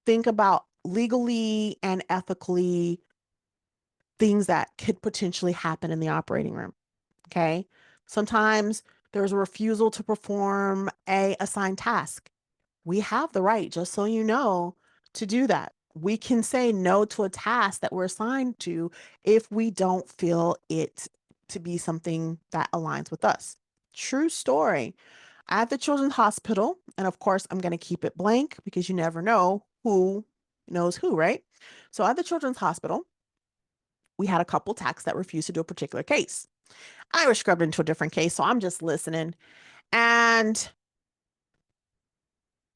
A: think about legally and ethically things that could potentially happen in the operating room. Okay. Sometimes there's a refusal to perform a assigned task. We have the right, just so you know, to do that. We can say no to a task that we're assigned to if we don't feel it to be something that aligns with us. True story. At the children's hospital, and of course, I'm going to keep it blank because you never know who knows who, right? So at the children's hospital, we had a couple techs that refused to do a particular case. I was scrubbed into a different case, so I'm just listening. And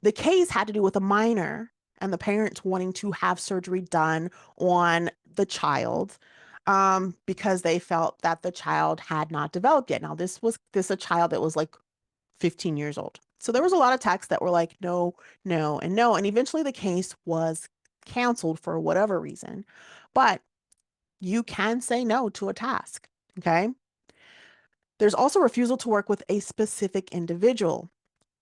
A: the case had to do with a minor and the parents wanting to have surgery done on the child because they felt that the child had not developed yet. Now, this a child that was like 15 years old. So there was a lot of texts that were like, no, no, and no. And eventually the case was canceled for whatever reason. But you can say no to a task. Okay. There's also refusal to work with a specific individual.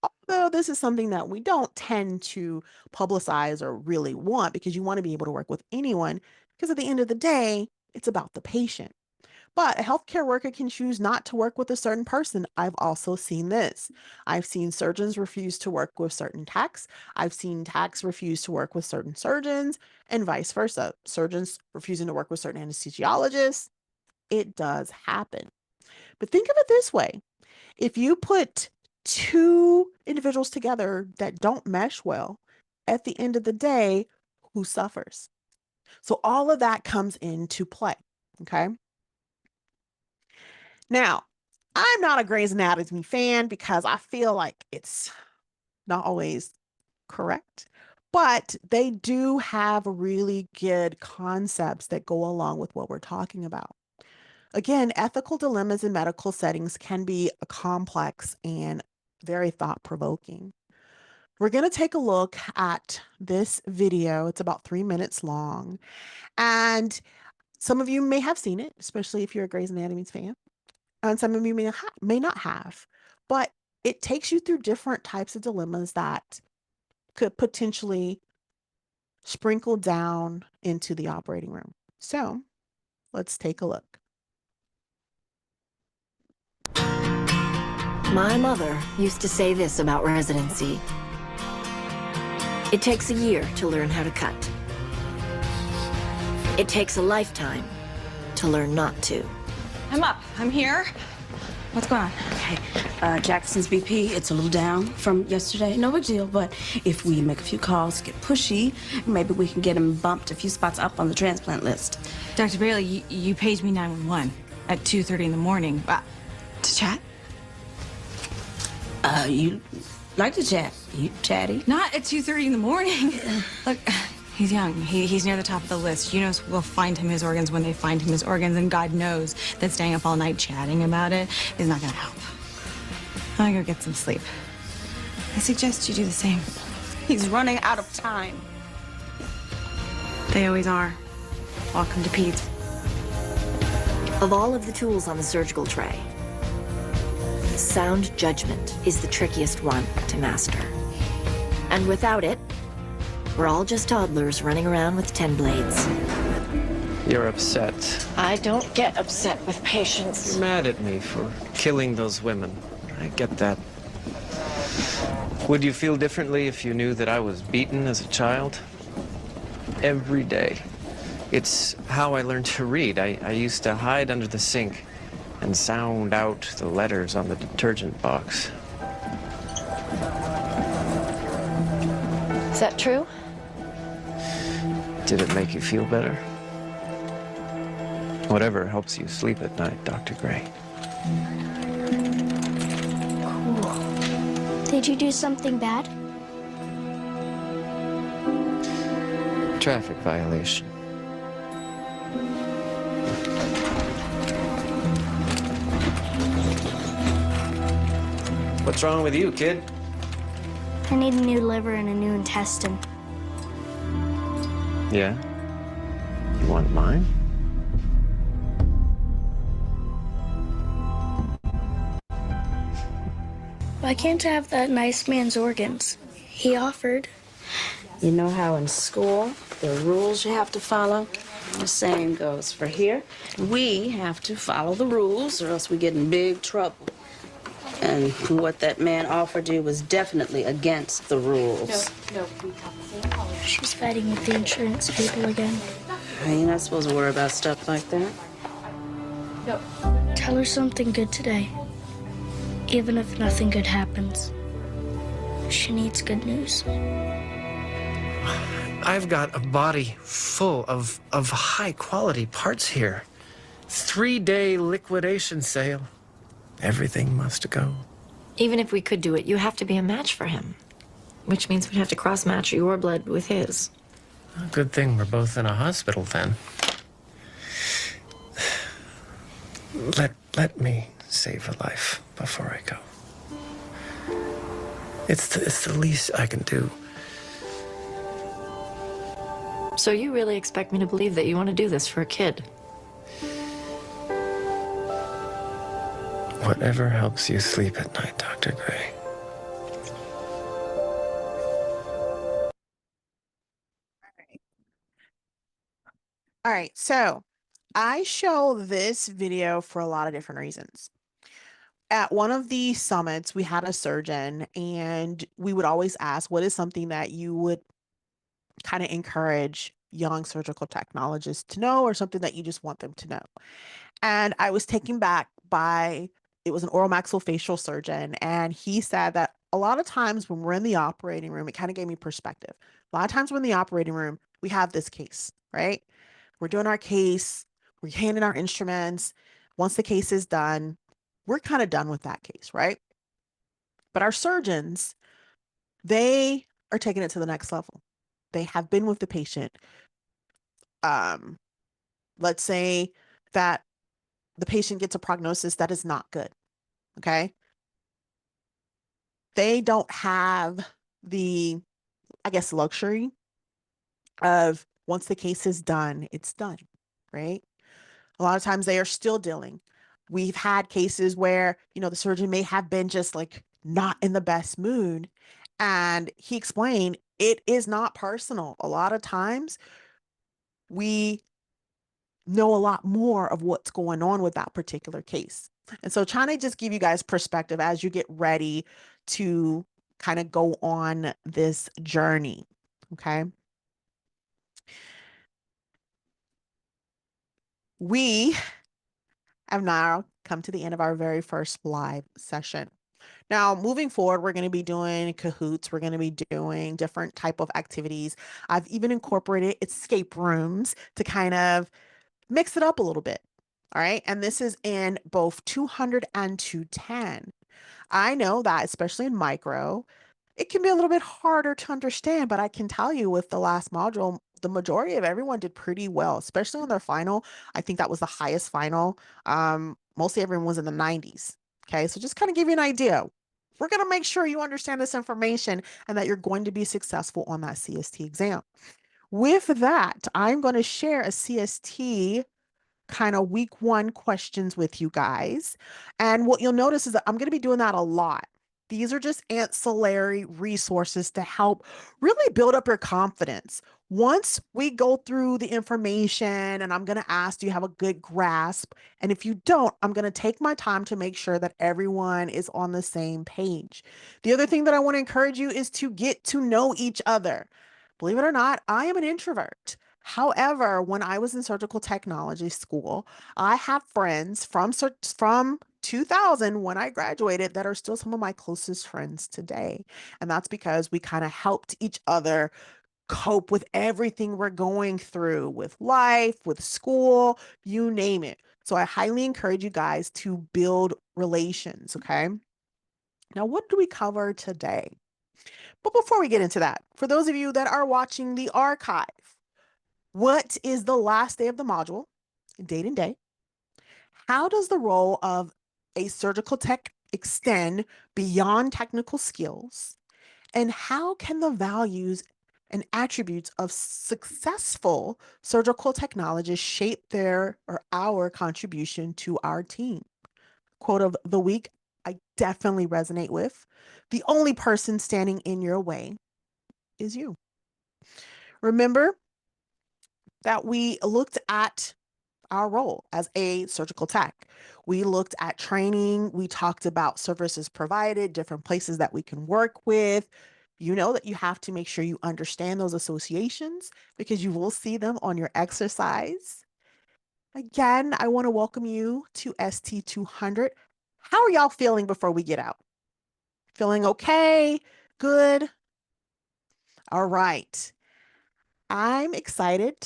A: Although this is something that we don't tend to publicize or really want because you want to be able to work with anyone because at the end of the day, it's about the patient. But a healthcare worker can choose not to work with a certain person. I've also seen this. I've seen surgeons refuse to work with certain techs. I've seen techs refuse to work with certain surgeons and vice versa. Surgeons refusing to work with certain anesthesiologists. It does happen. But think of it this way. If you put two individuals together that don't mesh well, at the end of the day, who suffers? So all of that comes into play. Okay. Now, I'm not a Grey's Anatomy fan because I feel like it's not always correct, but they do have really good concepts that go along with what we're talking about. Again, ethical dilemmas in medical settings can be complex and very thought-provoking. We're going to take a look at this video. It's about 3 minutes long, and some of you may have seen it, especially if you're a Grey's Anatomy fan. And some of you may not have, but it takes you through different types of dilemmas that could potentially sprinkle down into the operating room. So let's take a look.
E: My mother used to say this about residency. It takes a year to learn how to cut. It takes a lifetime to learn not to.
F: I'm up. I'm here. What's going on?
G: Okay, Jackson's BP, it's a little down from yesterday. No big deal, but if we make a few calls, get pushy, maybe we can get him bumped a few spots up on the transplant list.
F: Dr. Bailey, you paged me 911 at 2:30 in the morning to chat?
G: You like to chat. You chatty.
F: Not at 2:30 in the morning. Look, he's young. He's near the top of the list. UNOS will find him his organs when they find him his organs, and God knows that staying up all night chatting about it is not gonna help. I'll go get some sleep. I suggest you do the same.
G: He's running out of time.
F: They always are. Welcome to Peds.
E: Of all of the tools on the surgical tray, sound judgment is the trickiest one to master. And without it, we're all just toddlers running around with 10 blades.
H: You're upset.
E: I don't get upset with patients.
H: You're mad at me for killing those women. I get that. Would you feel differently if you knew that I was beaten as a child? Every day. It's how I learned to read. I used to hide under the sink and sound out the letters on the detergent box.
E: Is that true?
H: Did it make you feel better? Whatever helps you sleep at night, Dr. Gray.
I: Did you do something bad?
H: Traffic violation. What's wrong with you, kid?
I: I need a new liver and a new intestine.
H: Yeah? You want mine?
I: Why can't I have that nice man's organs? He offered.
G: You know how in school, the rules you have to follow? The same goes for here. We have to follow the rules or else we get in big trouble. And what that man offered you was definitely against the rules.
I: She's fighting with the insurance people again.
G: You're not supposed to worry about stuff like that.
I: Tell her something good today. Even if nothing good happens. She needs good news.
J: I've got a body full of high-quality parts here. 3-day liquidation sale. Everything must go.
E: Even if we could do it, you have to be a match for him. Which means we'd have to cross-match your blood with his.
J: Good thing we're both in a hospital then. Let me save a life before I go. It's the least I can do.
E: So you really expect me to believe that you want to do this for a kid?
J: Whatever helps you sleep at night, Dr. Gray.
A: All right, so I show this video for a lot of different reasons. At one of the summits, we had a surgeon, and we would always ask, what is something that you would kind of encourage young surgical technologists to know, or something that you just want them to know? And I was taken back by, it was an oral maxillofacial surgeon, and he said that a lot of times when we're in the operating room, it kind of gave me perspective. A lot of times we're in the operating room, we have this case, right? We're doing our case, we're handing our instruments. Once the case is done, we're kind of done with that case, right? But our surgeons, they are taking it to the next level. They have been with the patient. Let's say that the patient gets a prognosis that is not good, okay? They don't have the, I guess, luxury of once the case is done, it's done, right? A lot of times they are still dealing. We've had cases where, the surgeon may have been just like not in the best mood. And he explained it is not personal. A lot of times we know a lot more of what's going on with that particular case. And so trying to just give you guys perspective as you get ready to kind of go on this journey. Okay. We have now come to the end of our very first live session. Now, moving forward, we're going to be doing cahoots. We're going to be doing different type of activities. I've even incorporated escape rooms to kind of mix it up a little bit. All right. And this is in both 200 and 210. I know that, especially in micro, it can be a little bit harder to understand, but I can tell you with the last module, the majority of everyone did pretty well, especially on their final. I think that was the highest final. Mostly everyone was in the 90s. Okay, so just kind of give you an idea. We're going to make sure you understand this information and that you're going to be successful on that CST exam. With that, I'm going to share a CST kind of week 1 questions with you guys. And what you'll notice is that I'm going to be doing that a lot. These are just ancillary resources to help really build up your confidence. Once we go through the information and I'm going to ask, do you have a good grasp? And if you don't, I'm going to take my time to make sure that everyone is on the same page. The other thing that I want to encourage you is to get to know each other. Believe it or not, I am an introvert. However, when I was in surgical technology school, I have friends from 2000 when I graduated that are still some of my closest friends today. And that's because we kind of helped each other cope with everything we're going through with life, with school, you name it. So I highly encourage you guys to build relations, okay? Now, what do we cover today? But before we get into that, for those of you that are watching the archive, what is the last day of the module, date and day? How does the role of a surgical tech extend beyond technical skills? And how can the values and attributes of successful surgical technologists shape their or our contribution to our team? Quote of the week, I definitely resonate with. The only person standing in your way is you. Remember that we looked at our role as a surgical tech. We looked at training. We talked about services provided, different places that we can work with. You know that you have to make sure you understand those associations because you will see them on your exercise. Again, I want to welcome you to ST200. How are y'all feeling before we get out? Feeling okay? Good? All right. I'm excited.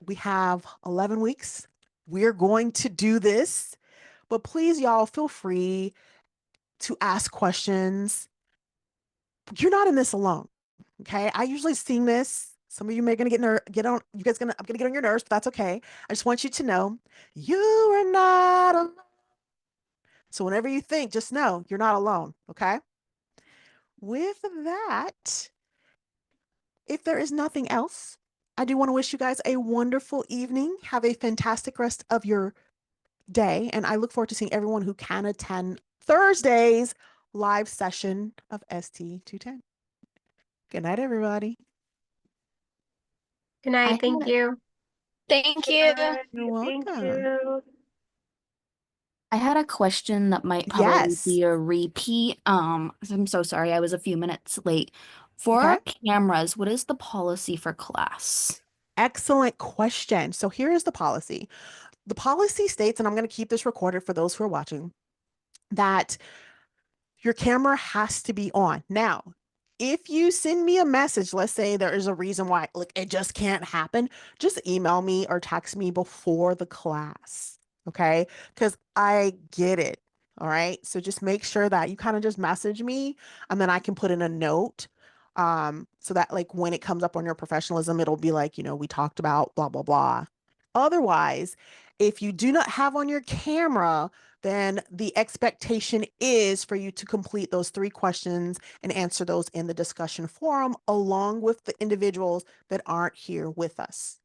A: We have 11 weeks. We're going to do this, but please, y'all, feel free to ask questions. You're not in this alone. Okay. I usually sing this. Some of you may gonna get on. You guys I'm gonna get on your nerves, but that's okay. I just want you to know you are not alone. So whenever you think, just know you're not alone. Okay. With that, if there is nothing else, I do want to wish you guys a wonderful evening. Have a fantastic rest of your day. And I look forward to seeing everyone who can attend Thursday's live session of ST210. Good night, everybody.
D: Good night. Thank you.
I: Thank you.
A: You're
D: Thank
A: welcome.
D: you.
B: I had a question that might probably
A: Yes.
B: be a repeat. I'm so sorry, I was a few minutes late. For
A: Okay.
B: our cameras, what is the policy for class?
A: Excellent question. So here is the policy. The policy states, and I'm going to keep this recorded for those who are watching, that your camera has to be on. Now, if you send me a message, let's say there is a reason why like it just can't happen, just email me or text me before the class. Okay. Because I get it. All right. So just make sure that you kind of just message me and then I can put in a note. So that like when it comes up on your professionalism, it'll be like, we talked about blah, blah, blah. Otherwise, if you do not have on your camera, then the expectation is for you to complete those 3 questions and answer those in the discussion forum along with the individuals that aren't here with us.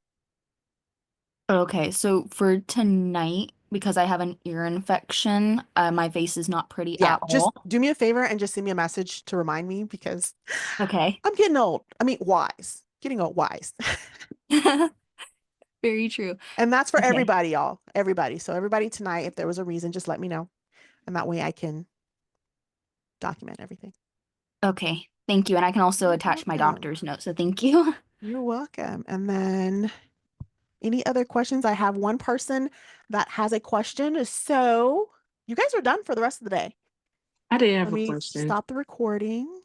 B: Okay, so for tonight, because I have an ear infection, my face is not pretty
A: Yeah,
B: at
A: just
B: all.
A: do me a favor and just send me a message to remind me because
B: Okay.
A: I'm getting old. I mean, wise. Getting old, wise.
B: Very true.
A: And that's for
B: Okay.
A: everybody, y'all. Everybody. So everybody tonight, if there was a reason, just let me know. And that way I can document everything.
B: Okay. Thank you. And I can also
A: You're
B: attach my
A: welcome.
B: doctor's note. So thank you.
A: You're welcome. And then any other questions? I have one person that has a question. So you guys are done for the rest of the day.
K: I did have
A: Let
K: a
A: me
K: question.
A: stop the recording.